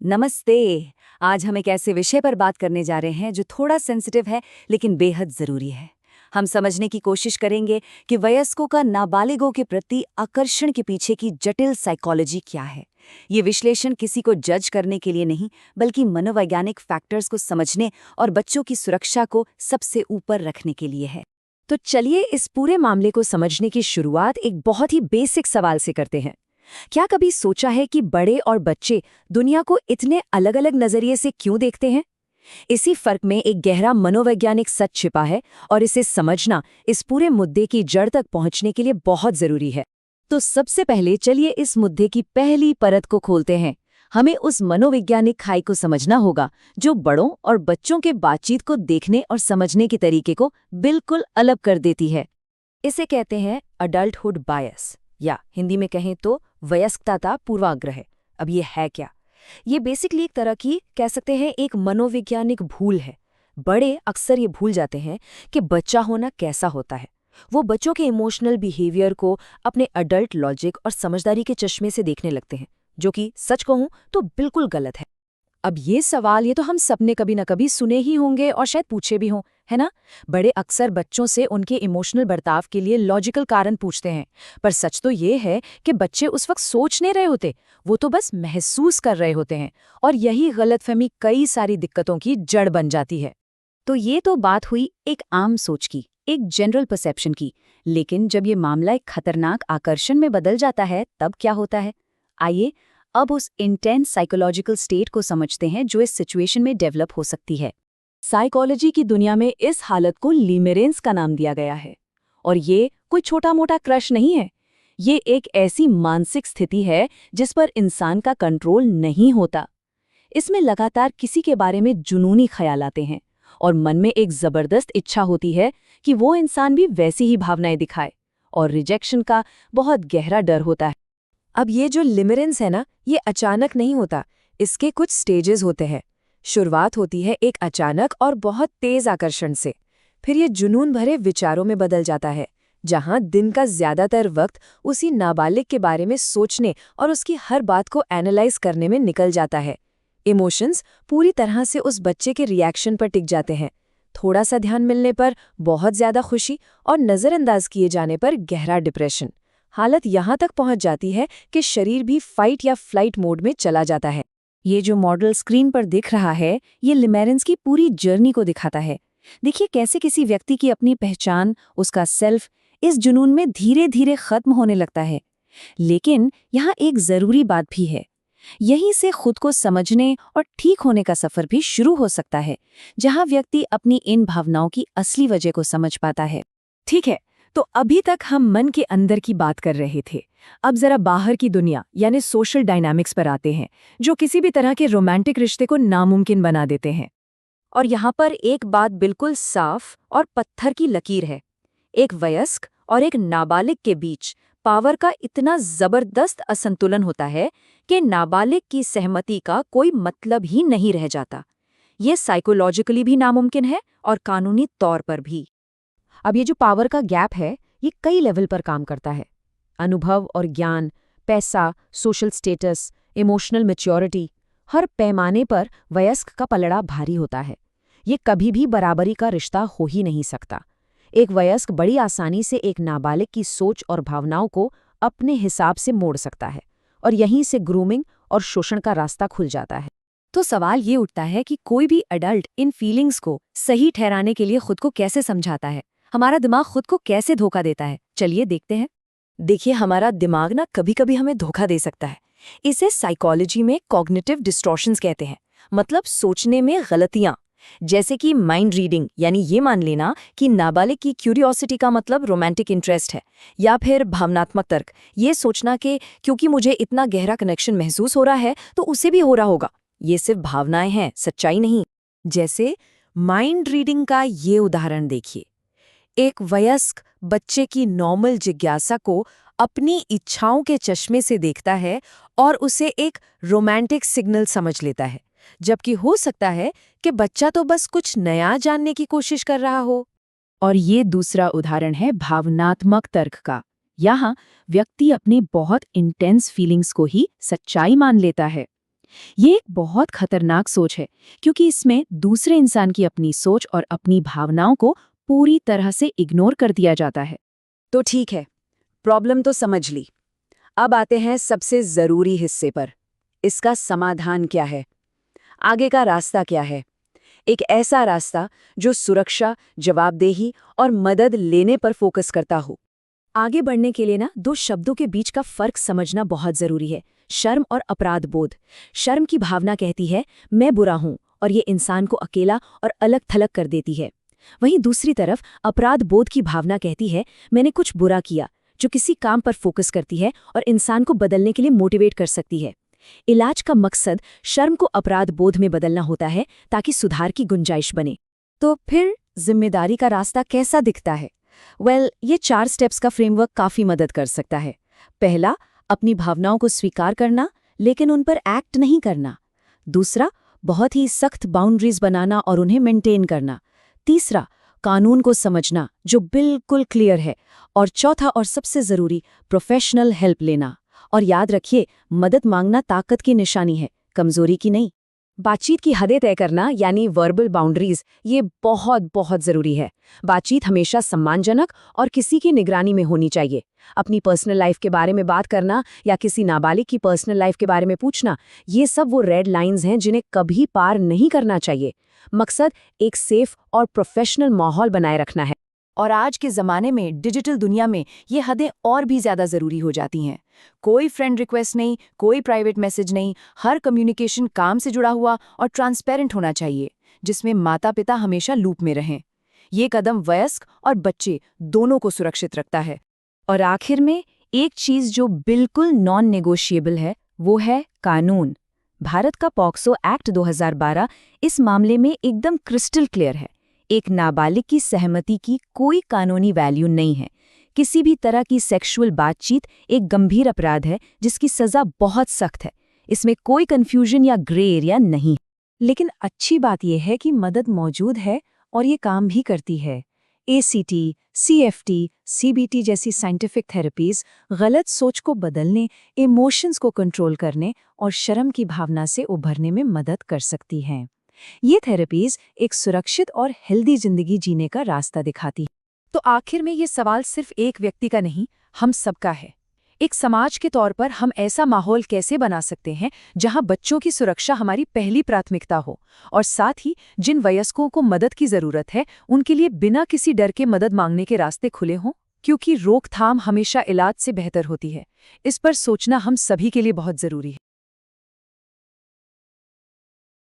नमस्ते। आज हम एक ऐसे विषय पर बात करने जा रहे हैं जो थोड़ा सेंसिटिव है लेकिन बेहद जरूरी है। हम समझने की कोशिश करेंगे कि वयस्कों का नाबालिगों के प्रति आकर्षण के पीछे की जटिल साइकोलॉजी क्या है। ये विश्लेषण किसी को जज करने के लिए नहीं, बल्कि मनोवैज्ञानिक फैक्टर्स को समझने और बच्चों की सुरक्षा को सबसे ऊपर रखने के लिए है। तो चलिए इस पूरे मामले को समझने की शुरुआत एक बहुत ही बेसिक सवाल से करते हैं। क्या कभी सोचा है कि बड़े और बच्चे दुनिया को इतने अलग-अलग नजरिए से क्यों देखते हैं? इसी फर्क में एक गहरा मनोवैज्ञानिक सच छिपा है और इसे समझना इस पूरे मुद्दे की जड़ तक पहुंचने के लिए बहुत जरूरी है। तो सबसे पहले चलिए इस मुद्दे की पहली परत को खोलते हैं। हमें उस मनोवैज्ञानिक खाई को समझना होगा जो बड़ों और बच्चों के बातचीत को देखने और समझने के तरीके को बिल्कुल अलग कर देती है। इसे कहते हैं अडल्टहुड बायस, या हिंदी में कहें तो वयस्कता का पूर्वाग्रह। अब ये है क्या? ये बेसिकली एक तरह की कह सकते हैं एक मनोवैज्ञानिक भूल है। बड़े अक्सर ये भूल जाते हैं कि बच्चा होना कैसा होता है। वो बच्चों के इमोशनल बिहेवियर को अपने अडल्ट लॉजिक और समझदारी के चश्मे से देखने लगते हैं, जो कि सच कहूं तो बिल्कुल गलत है। अब ये सवाल ये तो हम सबने कभी न कभी सुने ही होंगे और शायद पूछे भी हों, है ना? बड़े अक्सर बच्चों से उनके इमोशनल बर्ताव के लिए लॉजिकल कारण पूछते हैं, पर सच तो ये है कि बच्चे उस वक्त सोच नहीं रहे होते, वो तो बस महसूस कर रहे होते हैं। और यही गलतफहमी कई सारी दिक्कतों की जड़ बन जाती है। तो ये तो बात हुई एक आम सोच की, एक जनरल परसेप्शन की। लेकिन जब ये मामला एक खतरनाक आकर्षण में बदल जाता है, तब क्या होता है? आइए अब उस इंटेंस साइकोलॉजिकल स्टेट को समझते हैं जो इस सिचुएशन में डेवलप हो सकती है। साइकोलॉजी की दुनिया में इस हालत को लिमेरेंस का नाम दिया गया है। और ये कोई छोटा मोटा क्रश नहीं है। ये एक ऐसी मानसिक स्थिति है जिस पर इंसान का कंट्रोल नहीं होता। इसमें लगातार किसी के बारे में जुनूनी ख्याल आते हैं और मन में एक जबरदस्त इच्छा होती है कि वो इंसान भी वैसी ही भावनाएं दिखाए। और रिजेक्शन का बहुत गहरा डर होता है। अब ये जो लिमेरेंस है ना, ये अचानक नहीं होता। इसके कुछ स्टेजेस होते हैं। शुरुआत होती है एक अचानक और बहुत तेज आकर्षण से। फिर ये जुनून भरे विचारों में बदल जाता है, जहां दिन का ज्यादातर वक्त उसी नाबालिग के बारे में सोचने और उसकी हर बात को एनालाइज करने में निकल जाता है। इमोशंस पूरी तरह से उस बच्चे के रिएक्शन पर टिक जाते हैं। थोड़ा सा ध्यान मिलने पर बहुत ज्यादा खुशी और नजरअंदाज किए जाने पर गहरा डिप्रेशन। हालत यहाँ तक पहुँच जाती है कि शरीर भी फाइट या फ्लाइट मोड में चला जाता है। ये जो मॉडल स्क्रीन पर दिख रहा है, ये लिमेरेंस की पूरी जर्नी को दिखाता है। देखिए कैसे किसी व्यक्ति की अपनी पहचान, उसका सेल्फ, इस जुनून में धीरे धीरे खत्म होने लगता है। लेकिन यहाँ एक जरूरी बात भी है। यहीं से खुद को समझने और ठीक होने का सफर भी शुरू हो सकता है, जहाँ व्यक्ति अपनी इन भावनाओं की असली वजह को समझ पाता है। ठीक है, तो अभी तक हम मन के अंदर की बात कर रहे थे। अब जरा बाहर की दुनिया यानी सोशल डायनामिक्स पर आते हैं, जो किसी भी तरह के रोमांटिक रिश्ते को नामुमकिन बना देते हैं। और यहाँ पर एक बात बिल्कुल साफ और पत्थर की लकीर है। एक वयस्क और एक नाबालिग के बीच पावर का इतना जबरदस्त असंतुलन होता है कि नाबालिग की सहमति का कोई मतलब ही नहीं रह जाता। ये साइकोलॉजिकली भी नामुमकिन है और कानूनी तौर पर भी। अब ये जो पावर का गैप है, ये कई लेवल पर काम करता है। अनुभव और ज्ञान, पैसा, सोशल स्टेटस, इमोशनल मैच्योरिटी, हर पैमाने पर वयस्क का पलड़ा भारी होता है। ये कभी भी बराबरी का रिश्ता हो ही नहीं सकता। एक वयस्क बड़ी आसानी से एक नाबालिग की सोच और भावनाओं को अपने हिसाब से मोड़ सकता है, और यहीं से ग्रूमिंग और शोषण का रास्ता खुल जाता है। तो सवाल ये उठता है कि कोई भी अडल्ट इन फीलिंग्स को सही ठहराने के लिए खुद को कैसे समझाता है? हमारा दिमाग खुद को कैसे धोखा देता है? चलिए देखते हैं। देखिए, हमारा दिमाग ना कभी कभी हमें धोखा दे सकता है। इसे साइकोलॉजी में कॉग्निटिव डिस्टॉर्शंस कहते हैं, मतलब सोचने में गलतियां। जैसे कि माइंड रीडिंग, यानी ये मान लेना कि नाबालिग की क्यूरियोसिटी का मतलब रोमांटिक इंटरेस्ट है, या फिर भावनात्मक तर्क, ये सोचना कि क्योंकि मुझे इतना गहरा कनेक्शन महसूस हो रहा है तो उसे भी हो रहा होगा। ये सिर्फ भावनाएं हैं, सच्चाई नहीं। जैसे माइंड रीडिंग का ये उदाहरण देखिए। एक वयस्क बच्चे की नॉर्मल जिज्ञासा को अपनी इच्छाओं के चश्मे से देखता है और उसे एक रोमांटिक सिग्नल समझ लेता है, जबकि हो सकता है कि बच्चा तो बस कुछ नया जानने की कोशिश कर रहा हो। और ये दूसरा उदाहरण है भावनात्मक तर्क का। यहाँ व्यक्ति अपनी बहुत इंटेंस फीलिंग्स को ही सच्चाई मान लेता है। ये एक बहुत खतरनाक सोच है, क्योंकि इसमें दूसरे इंसान की अपनी सोच और अपनी भावनाओं को पूरी तरह से इग्नोर कर दिया जाता है। तो ठीक है, प्रॉब्लम तो समझ ली। अब आते हैं सबसे जरूरी हिस्से पर। इसका समाधान क्या है? आगे का रास्ता क्या है? एक ऐसा रास्ता जो सुरक्षा, जवाबदेही और मदद लेने पर फोकस करता हो। आगे बढ़ने के लिए दो शब्दों के बीच का फर्क समझना बहुत जरूरी है, शर्म और अपराध बोध। शर्म की भावना कहती है मैं बुरा हूं, और ये इंसान को अकेला और अलग थलग कर देती है। वहीं दूसरी तरफ अपराध बोध की भावना कहती है मैंने कुछ बुरा किया, जो किसी काम पर फोकस करती है और इंसान को बदलने के लिए मोटिवेट कर सकती है। इलाज का मकसद शर्म को अपराध बोध में बदलना होता है, ताकि सुधार की गुंजाइश बने। तो फिर जिम्मेदारी का रास्ता कैसा दिखता है? ये 4 स्टेप्स का फ्रेमवर्क काफी मदद कर सकता है। पहला, अपनी भावनाओं को स्वीकार करना, लेकिन उन पर एक्ट नहीं करना। दूसरा, बहुत ही सख्त बाउंड्रीज बनाना और उन्हें मेंटेन करना। तीसरा, कानून को समझना जो बिल्कुल क्लियर है। और चौथा और सबसे जरूरी, प्रोफेशनल हेल्प लेना। और याद रखिए, मदद मांगना ताकत की निशानी है, कमजोरी की नहीं। बातचीत की हदें तय करना यानी वर्बल बाउंड्रीज, ये बहुत बहुत जरूरी है। बातचीत हमेशा सम्मानजनक और किसी की निगरानी में होनी चाहिए। अपनी पर्सनल लाइफ के बारे में बात करना या किसी नाबालिग की पर्सनल लाइफ के बारे में पूछना, ये सब वो रेड लाइंस हैं जिन्हें कभी पार नहीं करना चाहिए। मकसद एक सेफ और प्रोफेशनल माहौल बनाए रखना है। और आज के ज़माने में, डिजिटल दुनिया में, ये हदें और भी ज़्यादा ज़रूरी हो जाती हैं। कोई फ्रेंड रिक्वेस्ट नहीं, कोई प्राइवेट मैसेज नहीं, हर कम्युनिकेशन काम से जुड़ा हुआ और ट्रांसपेरेंट होना चाहिए, जिसमें माता पिता हमेशा लूप में रहें। ये कदम वयस्क और बच्चे दोनों को सुरक्षित रखता है। और आखिर में एक चीज़ जो बिल्कुल नॉन नेगोशिएबल है, वो है कानून। भारत का पॉक्सो एक्ट 2012 इस मामले में एकदम क्रिस्टल क्लियर है। एक नाबालिग की सहमति की कोई कानूनी वैल्यू नहीं है। किसी भी तरह की सेक्सुअल बातचीत एक गंभीर अपराध है, जिसकी सज़ा बहुत सख्त है। इसमें कोई कन्फ्यूजन या ग्रे एरिया नहीं। लेकिन अच्छी बात यह है कि मदद मौजूद है और ये काम भी करती है। ACT, CFT, CBT जैसी साइंटिफिक थेरेपीज गलत सोच को बदलने, इमोशंस को कंट्रोल करने और शर्म की भावना से उभरने में मदद कर सकती हैं। ये थेरेपीज एक सुरक्षित और हेल्दी जिंदगी जीने का रास्ता दिखाती है। तो आखिर में ये सवाल सिर्फ एक व्यक्ति का नहीं, हम सबका है। एक समाज के तौर पर हम ऐसा माहौल कैसे बना सकते हैं जहां बच्चों की सुरक्षा हमारी पहली प्राथमिकता हो, और साथ ही जिन वयस्कों को मदद की जरूरत है उनके लिए बिना किसी डर के मदद मांगने के रास्ते खुले हों, क्योंकि रोकथाम हमेशा इलाज से बेहतर होती है। इस पर सोचना हम सभी के लिए बहुत जरूरी है।